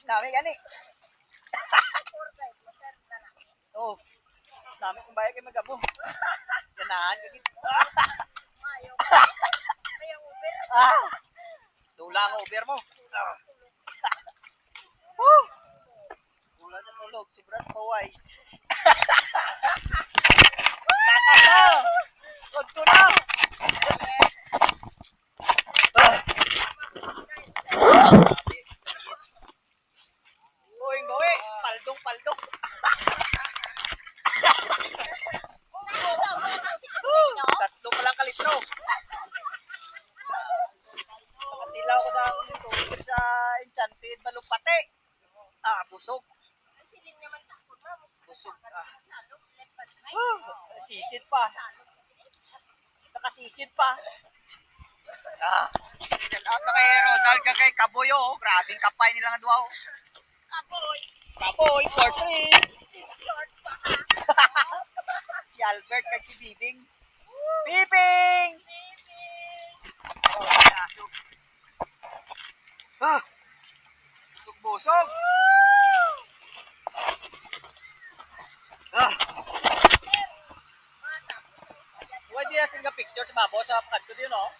Dami gani. Oh. Dami kong bayar kay magabo. Ganahan ka gid. Ah. Dula ang Uber mo. Wala na tulog, sobras paway. Kakaso! Kod ko na! Going bawi, paldong-paldong. Tatlo pa lang kalitro. Nakatilaw ko sa Uber sa Enchanted Balumpate. Busog. Busog. Sisid pa. Nakasisid pa. Shout out na kay Ronald ka kay Kaboyo. Grabing kapay nilang adwaw. Kaboy, 4-3. Si Albert kay si Bibing. Bibing! Busog-busog. Pwede na singa picture sa babo sa kanto din, no?